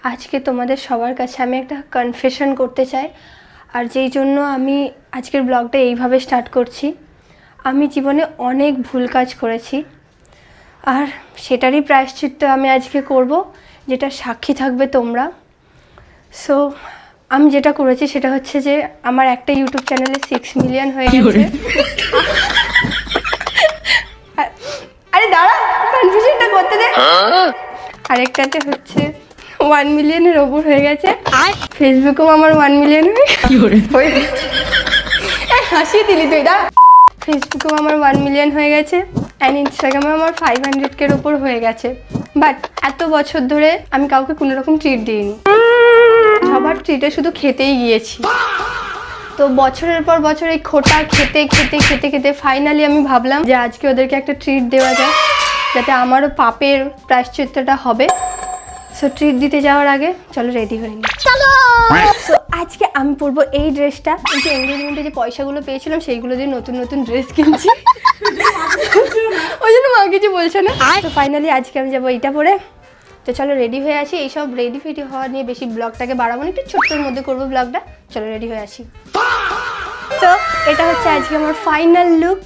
আজকে তোমাদের সবার কাছে আমি একটা কনফেশন করতে চাই, আর যেই জন্য আমি আজকের ব্লগটা এইভাবে স্টার্ট করছি। আমি জীবনে অনেক ভুল কাজ করেছি, আর সেটারই প্রায়শ্চিত্ত আমি আজকে করব, যেটা সাক্ষী থাকবে তোমরা। সো আমি যেটা করেছি সেটা হচ্ছে যে আমার একটা ইউটিউব চ্যানেলে 6 মিলিয়ন হয়ে গেছে। আরে দাঁড়া, কনফিউশনটা করতে দে। আরেকটাতে হচ্ছে 1 মিলিয়নের ওপর হয়ে গেছে। ফেসবুকেও আমার 1 মিলিয়ন হয়ে গেছে। হাসিয়ে দিলি তুই, দা। ফেসবুকেও আমার 1 মিলিয়ন হয়ে গেছে, অ্যান্ড ইনস্টাগ্রামে আমার 500K ওপর হয়ে গেছে। বাট এত বছর ধরে আমি কাউকে কোনো রকম ট্রিট দিইনি, সবার ট্রিটে শুধু খেতেই গিয়েছি। তো বছরের পর বছর এই খোটা খেতে খেতে খেতে খেতে ফাইনালি আমি ভাবলাম যে আজকে ওদেরকে একটা ট্রিট দেওয়া যায়, যাতে আমারও পাপের প্রায়শ্চিত্তটা হবে। সো ট্রিট দিতে যাওয়ার আগে চলো রেডি হয়ে নিই। সো আজকে আমি পরবো এই ড্রেসটা। এই যে এনগেজমেন্টে যে পয়সাগুলো পেয়েছিলাম সেইগুলো দিয়ে নতুন নতুন ড্রেস কিনছি, ওই জন্য মা কিছু বলছে না। তো ফাইনালি আজকে আমি যাবো এইটা পরে। তো চলো রেডি হয়ে আসি। এইসব রেডি ফেডি হওয়া নিয়ে বেশি ব্লগটাকে বাড়াবো না, একটু ছোট্টর মধ্যে করবো ব্লগটা। চলো রেডি হয়ে আসি। তো এটা হচ্ছে আজকে আমার ফাইনাল লুক।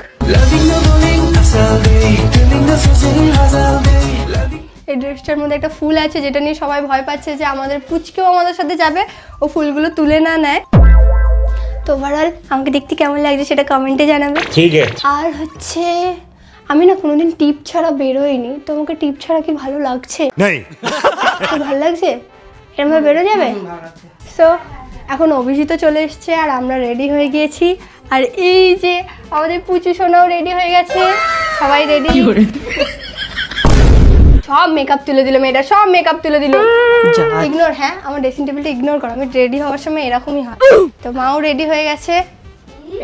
এই ড্রেসটার মধ্যে একটা ফুল আছে, যেটা নিয়ে সবাই ভয় পাচ্ছে যে আমাদের পুচকেও আমাদের সাথে যাবে, ও ফুলগুলো তুলে না নেয়। তো ওভারঅল আমাকে দেখতে কেমন লাগছে সেটা কমেন্টে জানাবে। ঠিক আছে। আর হচ্ছে আমি না কোনোদিন টিপ ছাড়া বেরোইনি, তো আমাকে টিপ ছাড়া কি ভালো লাগছে? ভালো লাগছে? এরমভাবে বেরো যাবে? সো এখন অভিজিৎ চলে এসছে আর আমরা রেডি হয়ে গিয়েছি। আর এই যে আমাদের পুচু সোনাও রেডি হয়ে গেছে, সবাই রেডি। সব মেকআপ তুলে দিল মেয়েটা, সব মেকআপ তুলে দিল। ইগনোর, হ্যাঁ আমার ড্রেসিং টেবিলটা ইগনোর করো। আমি রেডি হওয়ার সময় এরকমই হয়। তো মাও রেডি হয়ে গেছে।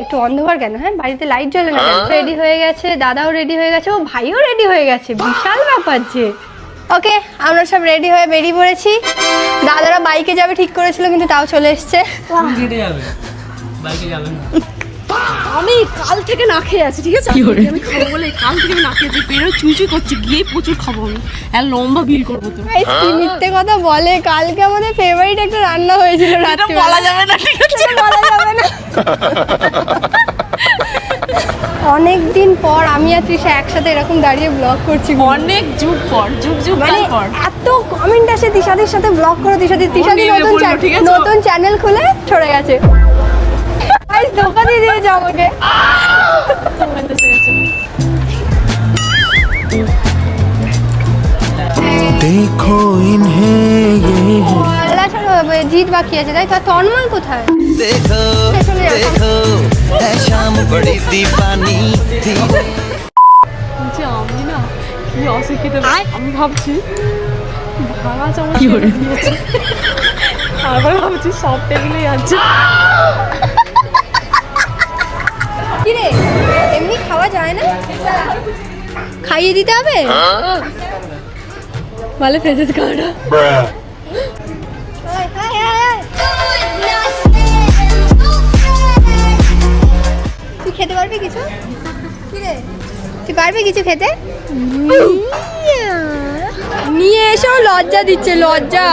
একটু অন্ধকার কেন? হ্যাঁ বাড়িতে লাইট জ্বলে না। রেডি হয়ে গেছে, দাদাও রেডি হয়ে গেছে, ও ভাইও রেডি হয়ে গেছে। বিশাল ব্যাপার যে। ওকে, আমরা সব রেডি হয়ে বেরিয়ে পড়েছি। দাদারা বাইকে যাবে ঠিক করেছিল, কিন্তু তাও চলে এসছে। আমি কাল থেকে না খেয়ে আছি, ঠিক আছে? আমি খাবো বলে কাল থেকে না খেয়েছি, পেরো চুইচুই করছি, গিয়ে প্রচুর খাবো আমি। আর লম্বা বিল করবো তো। মিথ্যে কথা বলে। কালকে আমাদের ফেভারিট একটা রান্না হয়েছিল রাতে। বলা যাবে না, ঠিক আছে? বলা যাবে না। অনেকদিন পর আমি আর তৃষা একসাথে এরকম দাঁড়িয়ে ব্লগ করছি। অনেক যুগ পর, যুগ মানে পর এত কমেন্ট আসে তিশাদের সাথে ব্লগ করো, তিশাদি নতুন চ্যানেল খুলে ছড়ে গেছে। ধোকা দিয়ে দিয়েছে আমাকে। দেখো জিত বাকি আছে, তাই তো? তন্ময় কোথায়? আমি না কি অশিক্ষিত, আমি ভাবছি ভাঙা চামচ আবার ভাবছি সব টেবিলেই আছে। কিরে এমনি খাওয়া যায় না? খাইয়ে দিতে হবে? ভালো ফেসেস খাওয়াটা। তুই খেতে পারবি কিছু? কিরে তুই পারবি কিছু খেতে? নিয়ে এসেও লজ্জা দিচ্ছে, লজ্জা।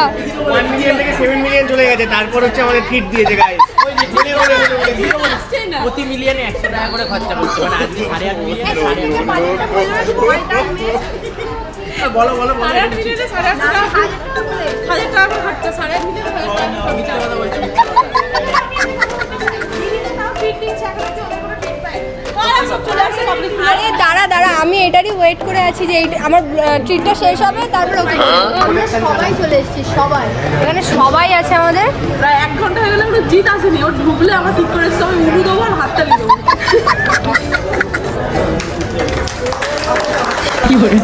1 মিলিয়ন থেকে 7 মিলিয়ন চলে গেছে, তারপর হচ্ছে আমাদের ট্রিট দিয়েছে গাইস। প্রতি মিলিয়নে 100 টাকা করে খরচা করছে, মানে আজকে 8.5 মিলিয়ন। বলো বলো বলো। 8.5 মিলিয়নে 8.5 টাকা, 1000 টাকা খরচা, 8.5 মিলিয়ন 1000 টাকা খরচা। কথা বলছো? আরে দাঁড়া দাঁড়া, আমি এটারই ওয়েট করে আছি যে আমার ট্রিটটা শেষ হবে, তারপর ওকে। আমরা সবাই চলে এসেছি, সবাই এখানে সবাই আছে আমাদের। প্রায় 1 ঘন্টা হয়ে গেলে কোনো জিত আসেনি। ওর ঢুকলে আমরা ঠিক করে এসেছি, আমি উড়ু দেবো আর হাতটা নিয়ে দেবো। কি করে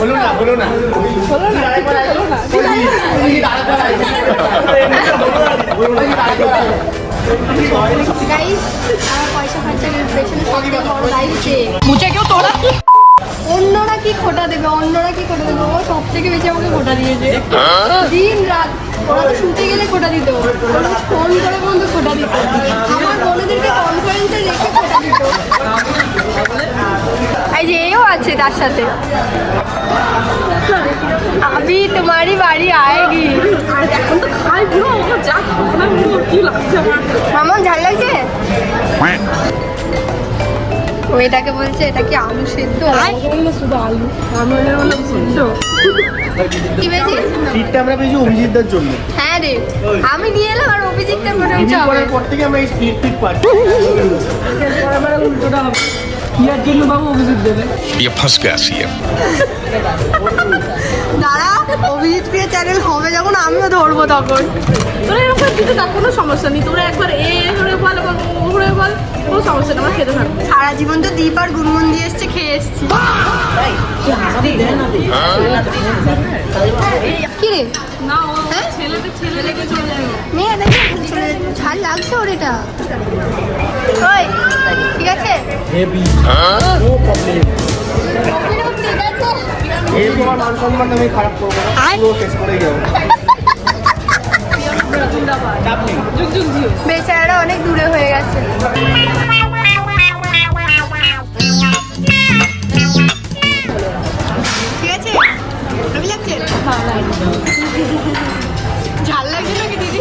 বলো না বলো না বলো না গাইস, আমার পয়সা খরচা পেছনে সবথেকে বড় দায়িত্ব। মুঝে কেউ তোরা অন্যরা কি খোটা দেবে, অন্যরা কি খোটা দেবে, ও সব থেকে বেশি আমাকে খোটা দিয়েছে। দিন রাত ওরা তো শুতে গেলে খোটা দিত, ফোন করে বন্ধু খোটা দিত, আমার বোনেদেরকে কনফারেন্সে রেখে খোটা দিত। এই যে এও আছে তার সাথে, আমি তোমারই বাড়ি আয়েগি। এখন তো খাই পুরো আমার যা খাবো না পুরো কি লাগছে আমার। মামন ঝাল লাগছে? ও এটাকে বলছে এটা কি আলু সেদ্ধ? শুধু আলু আমার হলো সিদ্ধ। কি পেয়েছি? সিটটা আমরা পেয়েছি অভিজিৎদার জন্য। হ্যাঁ রে, আমি নিয়ে এলাম আর অভিজিৎটা মনে হচ্ছে রিভিউ হবে। করার পর থেকে আমরা এই স্পিড পিক পাচ্ছি। উল্টোটা হবে ইয়ার জন্য বাবু অভিযোগ দেবে। ये फंस गया सीएम। দাঁড়া, অভিজিৎ প্রিয় চ্যানেল হবে যখন আমিও ধরবো তখন। তোরা এরকম দিতে থাক, কোনো সমস্যা নেই। তোরা একবার এ করে বল এবং ও করে বল, কোনো সমস্যা নেই, আমরা খেতে থাকবো। সারা জীবন তো দীপ আর গুনগুন দিয়ে এসছে, খেয়ে এসছি। কি রে না ও হ্যাঁ? ছেলে লেগে চলে যাবে। মেয়ে দেখে চলে ঝাল লাগছে ওর এটা। ওই ঠিক আছে, হেভি নো প্রবলেম। ঠিক আছে। এই তোমার মান সম্মান আমি খারাপ করবো না, পুরো টেস্ট করে যাবো। চাপ নেই। যুগ যুগ জিও। বেচারারা অনেক দূরে হয়ে গেছে। ঠিক আছে, ভালো লাগছে? ঝাল লাগছে নাকি দিদি?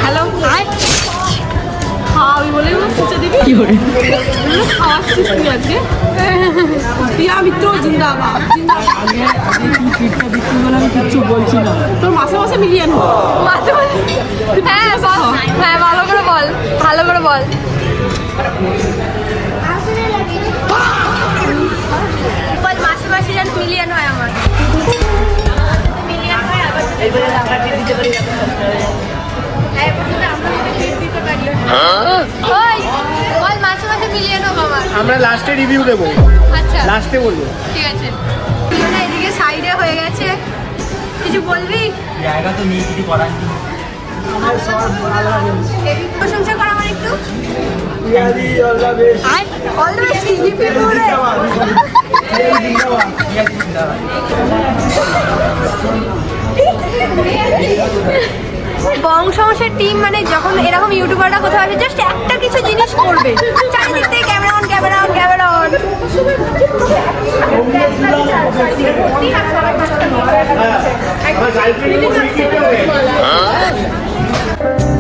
হ্যালো খাওয়াবি বলে খুঁজে দিবি কি করে খাওয়াচ্ছিস তুই আজকে প্রিয়া মিত্র জিন্দাবাদ তোর মাসে মাসে মিলিয়ে নো হ্যাঁ বল, হ্যাঁ ভালো করে বল, ভালো করে বল। বল মাসে মাসে যেন মিলিয়ন হয় আমার। মিলিয়ন হয় আবার ওই বল মাসে মাসে মিলিয়ন হোক আমার। আমরা লাস্টে রিভিউ দেবো, আচ্ছা লাস্টে বলবো। ঠিক আছে। না এদিকে সাইডে হয়ে গেছে, কিছু বলবি? জায়গা তো নিয়ে কিছু করার নেই। প্রশংসা কর আমার একটু। ইয়াদি all the best. All the best GP বলে। বংশংশের টিম মানে যখন এরকম ইউটিউবাররা কোথাও আসে জাস্ট একটা কিছু জিনিস করবে, চারিদিক থেকে camera on camera on camera on.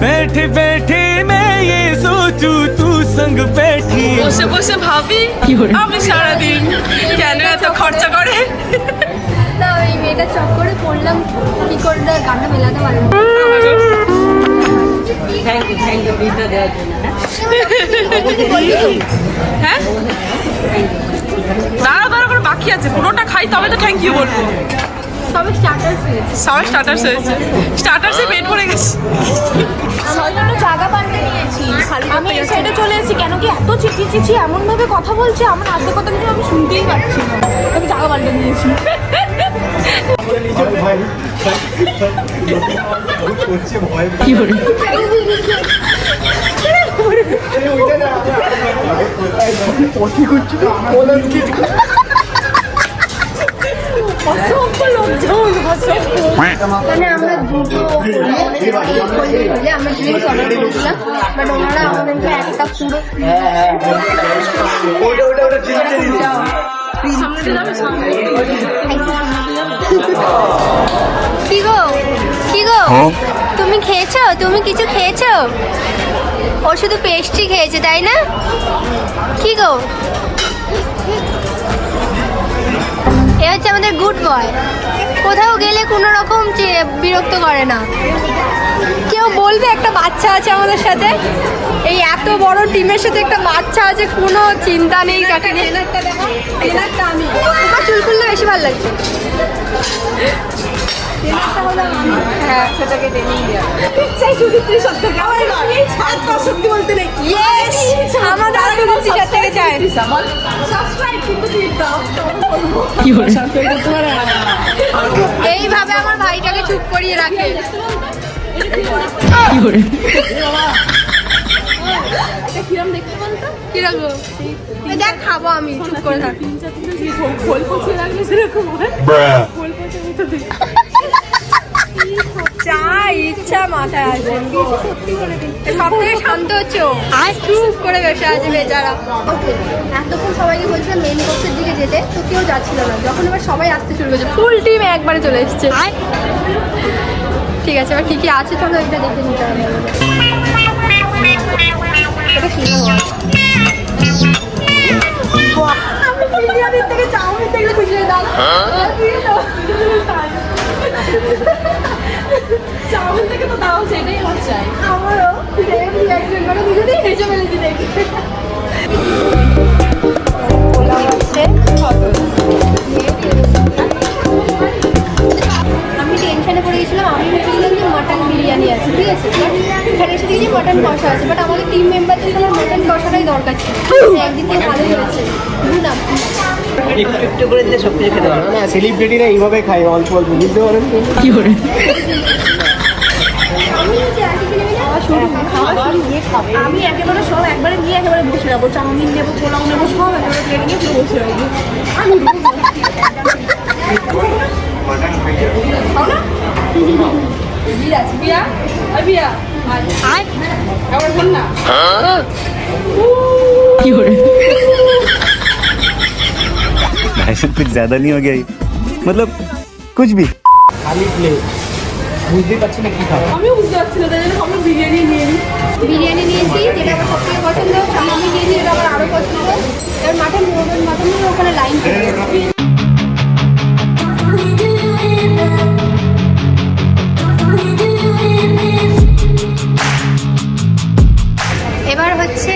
बैठी बैठी मैं ये सोचूं तू संग बैठी বসে বসে ভাবি আমি সারাদিন কেন এত খরচা করে না ওই মেয়েটা চক করে পড়লাম, কি করে গানটা মেলাতে পারলাম। হ্যাঁ দাঁড়া দাঁড়া করে বাকি আছে, পুরোটা খাই তবে তো থ্যাংক ইউ বলবো। সবে স্টার্টার্স হয়েছে, সবাই স্টার্টার্স হয়েছে, স্টার্টার্সে পেট ভরে গেছে। জায়গা পাল্টে নিয়েছি, আমি এই সাইডে চলে এসেছি কেন কি এত চিচি এমন ভাবে কথা বলছে, আমার আর্ধেক কথা কিছু আমি শুনতেই পাচ্ছি না, আমি জায়গা পাল্টে নিয়েছি। কি করে অসংখ্য লোকজন মানে আমরা দুটো বলে আমরা ড্রিঙ্কস অর্ডার করেছিলাম, বাট ওনারা আমাদেরকে একটা পুরো কি গো কি গো তুমি খেয়েছো? তুমি কিছু খেয়েছো? ও শুধু পেস্ট্রি খেয়েছে তাই না? কি গো এ হচ্ছে আমাদের গুড বয়, কোথাও গেলে কোনো রকম বিরক্ত করে না। কেউ বলবে একটা বাচ্চা আছে আমাদের সাথে, এই এত বড় টিমের সাথে একটা বাচ্চা আছে, কোনো চিন্তা নেই। কাকে আমি তোমার চুল খুললে বেশি ভালো লাগছে। হ্যাঁ সেটাকে সত্যি বলতে নেই আমার দাদা টিচার থেকে চায়। এইভাবে আমার ভাইটাকে চুপ করিয়ে রাখে। কিরম দেখতে বলতো কিরকম দেখ খাবো আমি, চুপ করে থাক। খোল পচিয়ে রাখলে সেরকম হয়, খোল পচিয়ে মতো দেখি। যা ইচ্ছা মাথায় আসবে, সব থেকে শান্ত হচ্ছে ও, চুপ করে বসে আছে বেচারা। ওকে, এতক্ষণ সবাইকে বলছিলাম মেন কোর্সের দিকে যেতে, তো কেউ যাচ্ছিল না। যখন এবার সবাই আসতে শুরু করেছে, ফুল টিম একবারে চলে এসছে। ঠিক আছে, এবার কি কি আছে চলো এটা দেখে নিতে হবে। এটা কি আমি বিরিয়ানির থেকে চাউমিন দেখলে খুশি হয়ে দাদা। চাউমিন থেকে তো দাও, সেটাই আমার চাই। আমারও সেম রিঅ্যাকশন, মানে দুজনেই হেসে ফেলেছি দেখে। পোলাও আছে, আমি টেনশনে পড়ে গেছিলাম। আমি ভেবেছিলাম যে মাটন বিরিয়ানি আছে, ঠিক আছে, বাট এখানে এসে দেখি মাটন কষা আছে। বাট আমাদের টিম মেম্বারদের সবার মাটন কষাটাই দরকার ছিল। একদিন থেকে ভালো হয়েছে। গুনাম একটু একটু করে দিলে সব কিছু খেতে পারবে না। সেলিব্রিটিরা এইভাবে খায় অল্প অল্প, বুঝতে পারেন কি করে। আমি একেবারে সব একবারে নিয়ে একেবারে বসে যাবো, চাউমিন নেবো, পোলাও নেবো, সব একেবারে প্লেটে নিয়ে পুরো বসে যাবো। भाई साहब कुछ ज्यादा नहीं हो गया ये? मतलब कुछ भी। খালি প্লেট, বুঝতেই পারছি না কি খাবো। আমিও বুঝতে পারছি না, তাই জন্য আমরা বিরিয়ানি নিয়ে নিই। বিরিয়ানি নিয়েছি, যেটা আমার সবথেকে পছন্দ। চাউমিন নিয়েছি, যেটা আমার আরও পছন্দ। এবার মাটন নিয়ে ওখানে লাইন করে। এবার হচ্ছে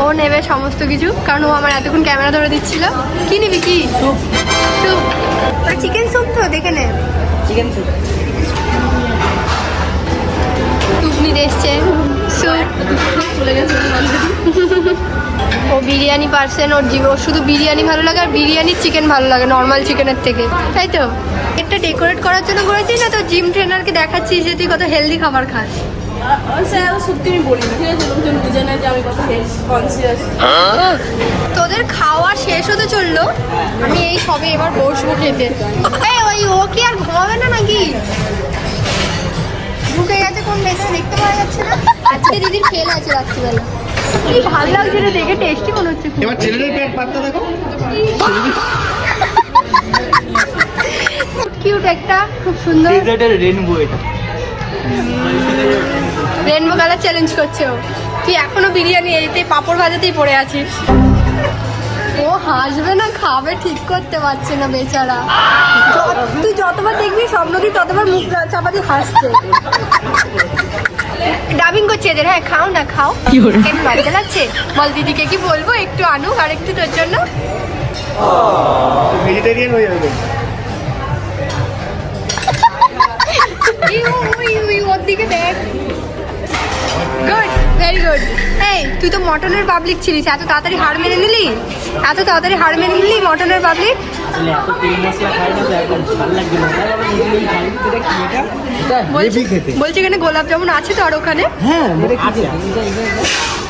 ও নেবে সমস্ত কিছু, কারণ ও আমার এতক্ষণ ক্যামেরা ধরে দিচ্ছিল। কি নিবি? কি স্যুপ? স্যুপ, চিকেন স্যুপ তো দেখে নে। চিকেন স্যুপ, স্যুপ নিতে এসছে, স্যুপ। চলে গেছে ও বিরিয়ানি পার্সেন, ওর শুধু বিরিয়ানি ভালো লাগে, আর বিরিয়ানির চিকেন ভালো লাগে নর্মাল চিকেনের থেকে, তাই তো? এটা ডেকোরেট করার জন্য করেছিস না তো জিম ট্রেনারকে দেখাচ্ছিস যে তুই কত হেলদি খাবার খাস? স্যার সত্যি আমি বলি না, ঠিক আছে, লোকজন বুঝে নেয় যে আমি কত হেলথ কনসিয়াস। তোদের খাওয়া শেষ হতে চললো, আমি এই সবে এবার বসবো খেতে। এই ওই ও কি আর ঘুমাবে না নাকি? ঢুকে গেছে কোন ভেতরে, দেখতে পাওয়া যাচ্ছে না। আজকে দিদির খেল আছে রাত্রিবেলা। কি ভালো লাগছে রে দেখে, টেস্টি মনে হচ্ছে খুব। এবার ছেলেদের পেট পাততে দেখো। কিউট একটা, খুব সুন্দর। রেনবো, এটা রেনবো কালার চ্যালেঞ্জ করছে ও। তুই এখনো বিরিয়ানি এইতে পাঁপড় ভাজাতেই পড়ে আছিস। ও হাসবে না খাবে ঠিক করতে পারছে না বেচারা। তুই যতবার দেখবি স্বপ্নদি ততবার মুখ চাপা দিয়ে হাসছে। ডাবিং করছে এদের। হ্যাঁ খাও না, খাও। কেন লজ্জা লাগছে? বল দিদিকে কি বলবো একটু আনুক আর একটু তোর জন্য। ভেজিটেরিয়ান হয়ে যাবে। ওর দিকে দেখ। Good, very good. এই তুই তো মটনের পাবলিক ছিলিস, এত তাড়াতাড়ি হার মেনে নিলি? এত তাড়াতাড়ি হার মেনে নিলি মটনের পাবলিক? আসলে এত তেল মশলা খাই না তো, একদম ভালো লাগবে না। তাই আমি নিজেই খাই। এটা কি? এটা হেভি খেতে। বলছে এখানে গোলাপ জামুন আছে তো আর ওখানে? হ্যাঁ আছে।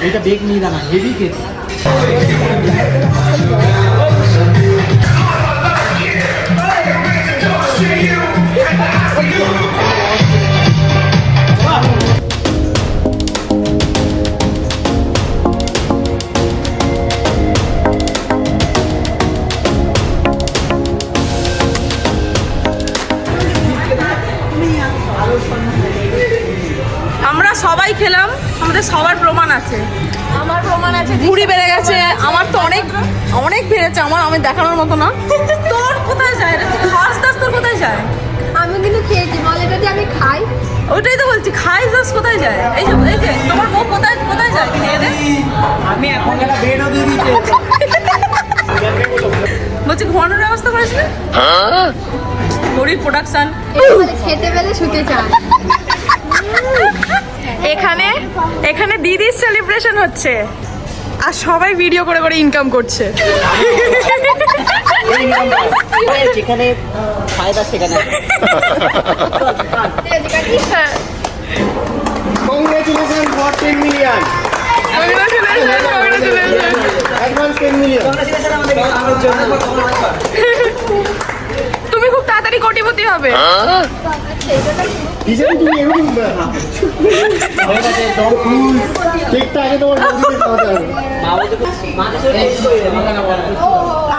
এটা বেগ নিয়ে দানা, হেভি খেতে। আমরা সবাই খেলাম, আমাদের সবার প্রমাণ আছে। আমার প্রমাণ আছে। ভুঁড়ি বেড়ে গেছে, আমার তো অনেক অনেক বেড়েছে। আমি দেখানোর মতো না। তোর কোথায় যায় রে? খাস দাস তোর কোথায় যায়? আমি কিন্তু খেয়েছি, বল এটা যে আমি খাই। ওইটাই তো বলছি, খাই দাস কোথায় যায়? এই যে তোমার বউ কোথায় কোথায় যায় খেয়ে দে? আমি এখন একটা বেডও দিয়ে দিচ্ছি। বলছি ঘুমানোর ব্যবস্থা করিস না? গরিব প্রোডাকশন। খেতে পেলে শুতে চায়। এখানে দিদির সেলিব্রেশন হচ্ছে, আর সবাই ভিডিও করে করে ইনকাম করছে। যেখানে ফায়দা সেখানে। Congratulations for 10 million. Congratulations. Advance 10 million congratulation আমাদের জন্য। তুমি খুব তাড়াতাড়ি কোটিপতি হবে। ডিজাইন তুমি এরকম হয়ে গেছে টম ক্রুজ কেকটা আগে তোমার বৌদিকে খাওয়াতে হবে। মাকে সব টেস্ট করে দেবে না বলো।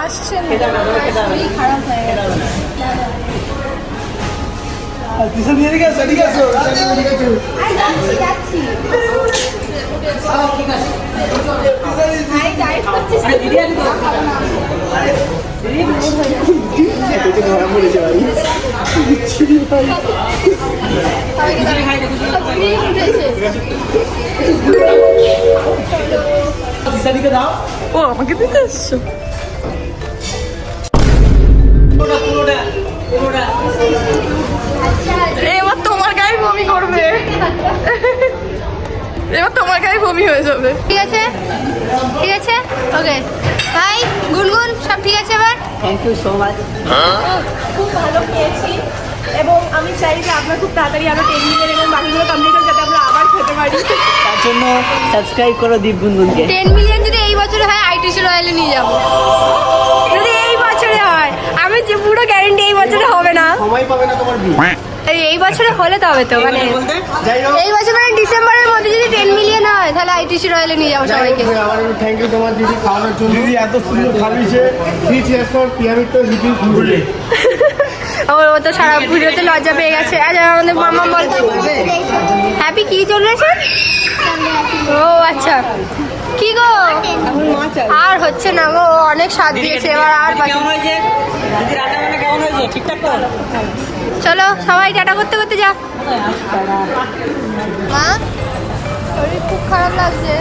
আসছে না, শরীর খারাপ হয়ে গেছে। কিসের দিয়ে গেছে ঠিক আছে আরে যাচ্ছি যাচ্ছি। আরে ডায়েট করছিস তো? দিদি আছে তো দিদি ধরা পড়েছে ভাই ছিড়ি ভাই দিদিকে দাও। ও আমাকে দিতে এসছো? এবার তোমার গায়ে বমি করবে, এবার তোমার গায়ে বমি হয়ে যাবে। ঠিক আছে ঠিক আছে ওকে ভাই গুনগুন সব ঠিক আছে এবার? Thank you so much. খুব ভালো খেয়েছি এবং আমি চাই যে আপনার খুব তাড়াতাড়ি আরো 10 মিলিয়ন এবং বাকিগুলো কমপ্লিট হোক যাতে আমরা আবার খেতে পারি। তার জন্য সাবস্ক্রাইব করো দীপ গুনগুনকে। 10 মিলিয়ন যদি এই বছরে হয় আইটিসি রয়্যালে নিয়ে যাব। যদি এই বছরে হয়, আমি যে পুরো গ্যারান্টি এই বছরে হবে না। সময় পাবে না তোমার বিয়ে। এই বছরে হলে তবে তো মানে যাই হোক এই বছর মানে ডিসেম্বরের মধ্যে যদি 10 মিলিয়ন হয় তাহলে আইটিসি রয়্যালে নিয়ে যাবো সবাইকে। আমার থ্যাংক ইউ তোমার দিদি খাওয়ানোর জন্য। দিদি এত সুন্দর খাবিয়েছে। প্লিজ ইয়েস ফর পিয়ামিড হিপি ফুডে। ও তো সারা ভিডিওতে লজ্জা পেয়ে গেছে। আজ আমাদের মামা বলতে হ্যাপি কি চলেছে? ও আচ্ছা কি গো আর হচ্ছে না গো, অনেক স্বাদ দিয়েছে এবার আর বাকি। কেমন হয়েছে দিদি রান্না বান্না কেমন হয়েছে ঠিকঠাক তো? চলো সবাই টাটা করতে করতে যা। মা শরীর খুব খারাপ লাগছে।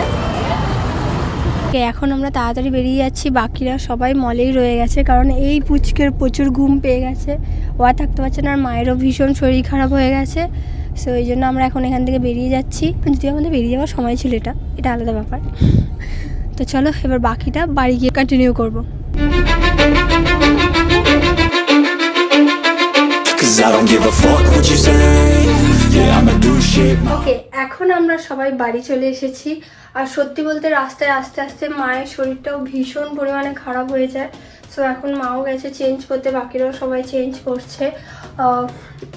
এখন আমরা তাড়াতাড়ি বেরিয়ে যাচ্ছি, বাকিরা সবাই মলেই রয়ে গেছে কারণ এই পুচকের প্রচুর ঘুম পেয়ে গেছে, ও আর থাকতে পারছে না, আর মায়েরও ভীষণ শরীর খারাপ হয়ে গেছে। সো এই জন্য আমরা এখন এখান থেকে বেরিয়ে যাচ্ছি। যদি আমাদের বেরিয়ে যাওয়ার সময় ছিল এটা আলাদা ব্যাপার। তো চলো এবার বাকিটা বাড়ি গিয়ে কন্টিনিউ করবো। ওকে এখন আমরা সবাই বাড়ি চলে এসেছি। আর সত্যি বলতে রাস্তায় আস্তে আস্তে মায়ের শরীরটাও ভীষণ পরিমাণে খারাপ হয়ে যায়। সো এখন মাও গেছে চেঞ্জ করতে, বাকিরাও সবাই চেঞ্জ করছে।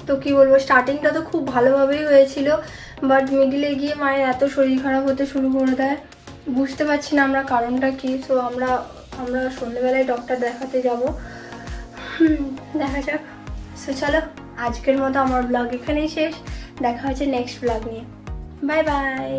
তো কি বলবো, স্টার্টিংটা তো খুব ভালোভাবেই হয়েছিল, বাট মিডিলে গিয়ে মায়ের এত শরীর খারাপ হতে শুরু করে দেয়, বুঝতে পারছি না আমরা কারণটা কি। সো আমরা সন্ধ্যেবেলায় ডক্টর দেখাতে যাব, দেখা যাক। সো চলো আজকের মতো আমার ব্লগ এখানেই শেষ, দেখা হচ্ছে নেক্সট ব্লগ নিয়ে। Bye bye.